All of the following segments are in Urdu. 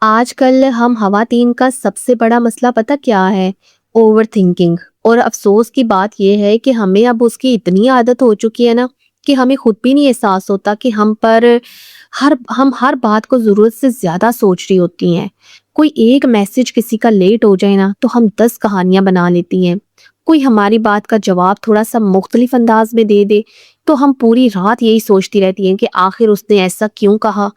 آج کل ہم خواتین کا سب سے بڑا مسئلہ پتہ کیا ہے؟ Over thinking. اور افسوس کی بات یہ ہے کہ ہمیں اب اس کی اتنی عادت ہو چکی ہے نا کہ ہمیں خود بھی نہیں احساس ہوتا کہ ہم ہر بات کو ضرورت سے زیادہ سوچ رہی ہوتی ہیں۔ کوئی ایک میسج کسی کا لیٹ ہو جائے نا تو ہم 10 کہانیاں بنا لیتی ہیں۔ کوئی ہماری بات کا جواب تھوڑا سا مختلف انداز میں دے دے تو ہم پوری رات یہی سوچتی رہتی ہیں کہ آخر اس نے ایسا کیوں کہا۔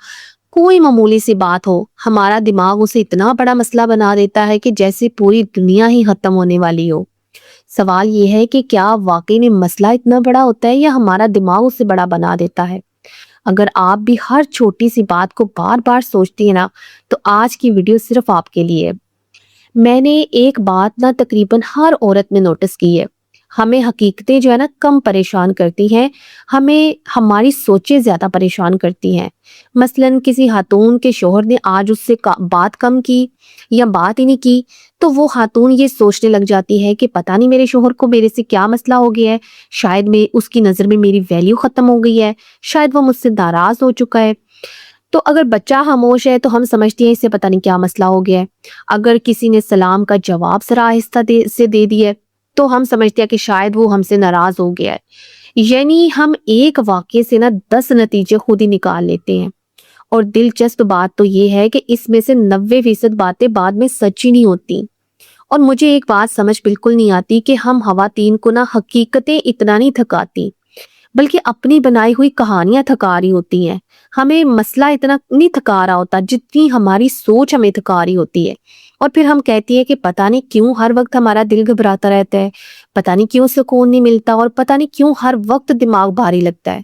کوئی معمولی سی بات ہو، ہمارا دماغ اسے اتنا بڑا مسئلہ بنا دیتا ہے کہ جیسے پوری دنیا ہی ختم ہونے والی ہو۔ سوال یہ ہے کہ کیا واقعی میں مسئلہ اتنا بڑا ہوتا ہے یا ہمارا دماغ اسے بڑا بنا دیتا ہے؟ اگر آپ بھی ہر چھوٹی سی بات کو بار بار سوچتی ہیں نا تو آج کی ویڈیو صرف آپ کے لیے ہے۔ میں نے ایک بات نا تقریباً ہر عورت میں نوٹس کی ہے، ہمیں حقیقتیں جو ہے نا کم پریشان کرتی ہیں، ہمیں ہماری سوچیں زیادہ پریشان کرتی ہیں۔ مثلاً کسی خاتون کے شوہر نے آج اس سے بات کم کی یا بات ہی نہیں کی تو وہ خاتون یہ سوچنے لگ جاتی ہے کہ پتہ نہیں میرے شوہر کو میرے سے کیا مسئلہ ہو گیا ہے، شاید میں اس کی نظر میں میری ویلیو ختم ہو گئی ہے، شاید وہ مجھ سے ناراض ہو چکا ہے۔ تو اگر بچہ خاموش ہے تو ہم سمجھتے ہیں اسے پتہ نہیں کیا مسئلہ ہو گیا ہے۔ اگر کسی نے سلام کا جواب ذرا آہستہ سے دے دیا ہے تو ہم سمجھتے ہیں کہ شاید وہ ہم سے ناراض ہو گیا ہے۔ یعنی ہم ایک واقعے سے نا 10 نتیجے خود ہی نکال لیتے ہیں۔ اور دلچسپ بات تو یہ ہے کہ اس میں سے 90% باتیں بعد میں سچ ہی نہیں ہوتی۔ اور مجھے ایک بات سمجھ بالکل نہیں آتی کہ ہم خواتین کو نا حقیقتیں اتنا نہیں تھکاتی بلکہ اپنی بنائی ہوئی کہانیاں تھکا رہی ہوتی ہیں۔ ہمیں مسئلہ اتنا نہیں تھکا رہا ہوتا جتنی ہماری سوچ ہمیں تھکا رہی ہوتی ہے۔ اور پھر ہم کہتی ہیں کہ پتہ نہیں کیوں ہر وقت ہمارا دل گھبراتا رہتا ہے، پتہ نہیں کیوں سکون نہیں ملتا اور پتہ نہیں کیوں ہر وقت دماغ بھاری لگتا ہے۔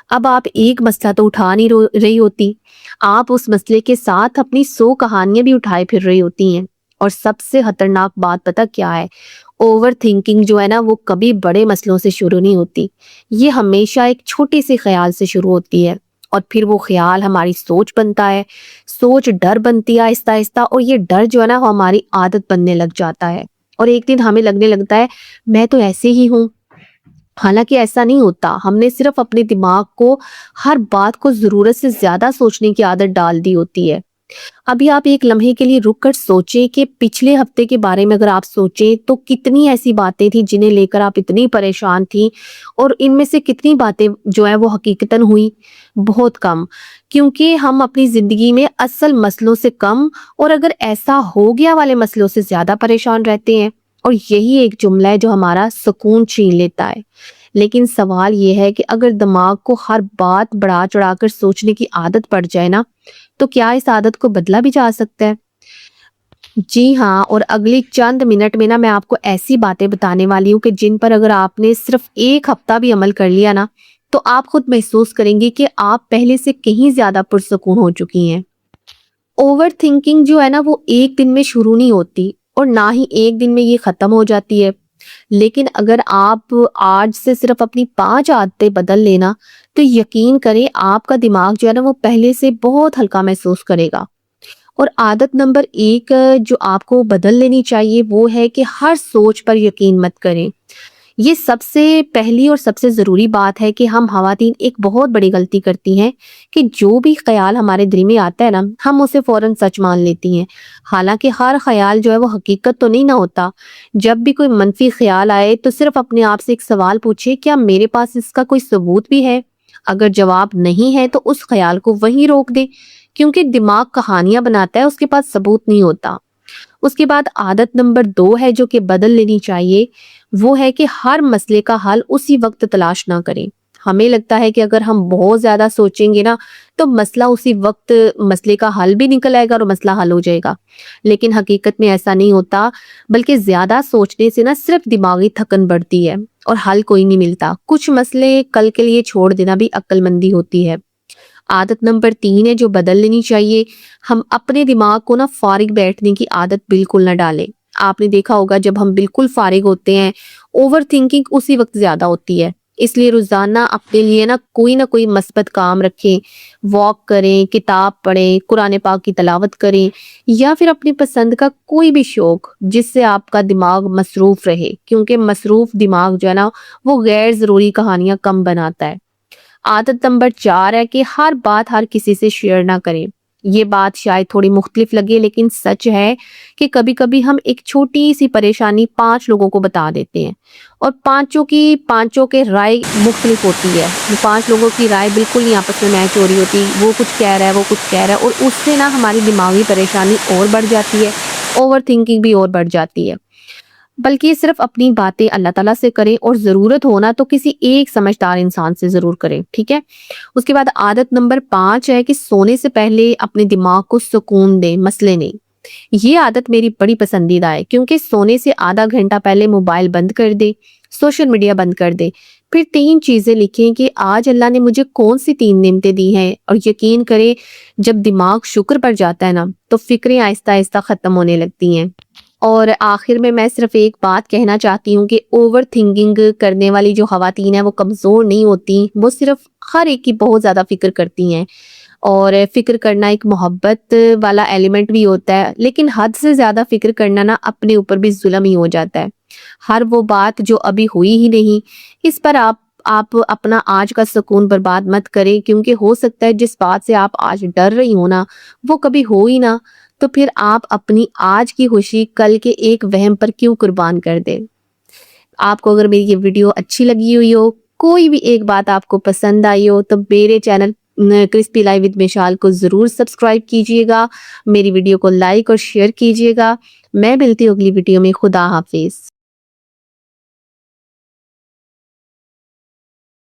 اب آپ ایک مسئلہ تو اٹھا نہیں رہی ہوتی، آپ اس مسئلے کے ساتھ اپنی 100 کہانیاں بھی اٹھائے پھر رہی ہوتی ہیں۔ اور سب سے خطرناک بات پتہ کیا ہے؟ اوور تھنکنگ جو ہے نا وہ کبھی بڑے مسئلوں سے شروع نہیں ہوتی، یہ ہمیشہ ایک چھوٹے سے خیال سے شروع ہوتی ہے اور پھر وہ خیال ہماری سوچ بنتا ہے، سوچ ڈر بنتی ہے آہستہ آہستہ، اور یہ ڈر جو ہے نا وہ ہماری عادت بننے لگ جاتا ہے اور ایک دن ہمیں لگنے لگتا ہے میں تو ایسے ہی ہوں۔ حالانکہ ایسا نہیں ہوتا، ہم نے صرف اپنے دماغ کو ہر بات کو ضرورت سے زیادہ سوچنے کی عادت ڈال دی ہوتی ہے۔ ابھی آپ ایک لمحے کے لیے رک کر سوچیں کہ پچھلے ہفتے کے بارے میں اگر آپ سوچیں تو کتنی ایسی باتیں تھیں جنہیں لے کر آپ اتنی پریشان تھیں، اور ان میں سے کتنی باتیں جو ہیں وہ حقیقتاً ہوئی؟ بہت کم، کیونکہ ہم اپنی زندگی میں اصل مسئلوں سے کم اور اگر ایسا ہو گیا والے مسئلوں سے زیادہ پریشان رہتے ہیں، اور یہی ایک جملہ ہے جو ہمارا سکون چھین لیتا ہے۔ لیکن سوال یہ ہے کہ اگر دماغ کو ہر بات بڑھا چڑھا کر سوچنے کی عادت پڑ جائے نا تو کیا اس عادت کو بدلا بھی جا سکتا ہے؟ جی ہاں، اور اگلی چند منٹ میں نا میں آپ کو ایسی باتیں بتانے والی ہوں کہ جن پر اگر آپ نے صرف ایک ہفتہ بھی عمل کر لیا نا تو آپ خود محسوس کریں گی کہ آپ پہلے سے کہیں زیادہ پرسکون ہو چکی ہیں۔ اوور تھنکنگ جو ہے نا وہ ایک دن میں شروع نہیں ہوتی اور نہ ہی ایک دن میں یہ ختم ہو جاتی ہے، لیکن اگر آپ آج سے صرف اپنی 5 عادتیں بدل لینا تو یقین کریں آپ کا دماغ جو ہے نا وہ پہلے سے بہت ہلکا محسوس کرے گا۔ اور عادت نمبر 1 جو آپ کو بدل لینی چاہیے وہ ہے کہ ہر سوچ پر یقین مت کریں۔ یہ سب سے پہلی اور سب سے ضروری بات ہے کہ ہم خواتین ایک بہت بڑی غلطی کرتی ہیں کہ جو بھی خیال ہمارے دل میں آتا ہے نا ہم اسے فوراً سچ مان لیتی ہیں، حالانکہ ہر خیال جو ہے وہ حقیقت تو نہیں نہ ہوتا۔ جب بھی کوئی منفی خیال آئے تو صرف اپنے آپ سے ایک سوال پوچھیں، کیا میرے پاس اس کا کوئی ثبوت بھی ہے؟ اگر جواب نہیں ہے تو اس خیال کو وہیں روک دیں، کیونکہ دماغ کہانیاں بناتا ہے، اس کے پاس ثبوت نہیں ہوتا۔ اس کے بعد عادت نمبر 2 ہے جو کہ بدل لینی چاہیے، وہ ہے کہ ہر مسئلے کا حل اسی وقت تلاش نہ کریں۔ ہمیں لگتا ہے کہ اگر ہم بہت زیادہ سوچیں گے نا تو مسئلہ اسی وقت مسئلے کا حل بھی نکل آئے گا اور مسئلہ حل ہو جائے گا، لیکن حقیقت میں ایسا نہیں ہوتا، بلکہ زیادہ سوچنے سے نا صرف دماغی تھکن بڑھتی ہے اور حل کوئی نہیں ملتا۔ کچھ مسئلے کل کے لیے چھوڑ دینا بھی عقل مندی ہوتی ہے۔ عادت نمبر 3 ہے جو بدل لینی چاہیے، ہم اپنے دماغ کو نا فارغ بیٹھنے کی عادت بالکل نہ ڈالیں۔ آپ نے دیکھا ہوگا جب ہم بالکل فارغ ہوتے ہیں اوور تھنکنگ اسی وقت زیادہ ہوتی ہے، اس لیے روزانہ اپنے لیے نا کوئی مثبت کام رکھیں، واک کریں، کتاب پڑھیں، قرآن پاک کی تلاوت کریں، یا پھر اپنی پسند کا کوئی بھی شوق جس سے آپ کا دماغ مصروف رہے، کیونکہ مصروف دماغ جو ہے نا وہ غیر ضروری کہانیاں کم بناتا ہے۔ عادت نمبر 4 ہے کہ ہر بات ہر کسی سے شیئر نہ کریں۔ یہ بات شاید تھوڑی مختلف لگے لیکن سچ ہے کہ کبھی کبھی ہم ایک چھوٹی سی پریشانی 5 لوگوں کو بتا دیتے ہیں اور پانچوں کے رائے مختلف ہوتی ہے. وہ 5 لوگوں کی رائے بالکل نہیں آپس میں میچ ہو رہی ہوتی. وہ کچھ کہہ رہا ہے، وہ کچھ کہہ رہا ہے، اور اس سے نا ہماری دماغی پریشانی اور بڑھ جاتی ہے، اوور تھنکنگ بھی اور بڑھ جاتی ہے. بلکہ صرف اپنی باتیں اللہ تعالیٰ سے کریں اور ضرورت ہونا تو کسی ایک سمجھدار انسان سے ضرور کریں. ٹھیک ہے. اس کے بعد عادت نمبر 5 ہے کہ سونے سے پہلے اپنے دماغ کو سکون دیں، مسئلے نہیں. یہ عادت میری بڑی پسندیدہ ہے کیونکہ سونے سے آدھا گھنٹہ پہلے موبائل بند کر دے، سوشل میڈیا بند کر دے، پھر 3 چیزیں لکھیں کہ آج اللہ نے مجھے کون سی 3 نعمتیں دی ہیں. اور یقین کریں جب دماغ شکر پر جاتا ہے نا تو فکریں آہستہ آہستہ ختم ہونے لگتی ہیں. اور آخر میں صرف ایک بات کہنا چاہتی ہوں کہ اوور تھنکنگ کرنے والی جو خواتین ہیں وہ کمزور نہیں ہوتی، وہ صرف ہر ایک کی بہت زیادہ فکر کرتی ہیں. اور فکر کرنا ایک محبت والا ایلیمنٹ بھی ہوتا ہے، لیکن حد سے زیادہ فکر کرنا نا اپنے اوپر بھی ظلم ہی ہو جاتا ہے. ہر وہ بات جو ابھی ہوئی ہی نہیں، اس پر آپ اپنا آج کا سکون برباد مت کریں، کیونکہ ہو سکتا ہے جس بات سے آپ آج ڈر رہی ہو نا وہ کبھی ہو ہی نہ، تو پھر آپ اپنی آج کی خوشی کل کے ایک وہم پر کیوں قربان کر دیں. آپ کو اگر میری یہ ویڈیو اچھی لگی ہوئی ہو، کوئی بھی ایک بات آپ کو پسند آئی ہو، تو میرے channel crispy life with Mishal کو ضرور سبسکرائب کیجئے گا، میری ویڈیو کو لائک اور شیئر کیجئے گا. میں ملتی ہوں اگلی ویڈیو میں. خدا حافظ.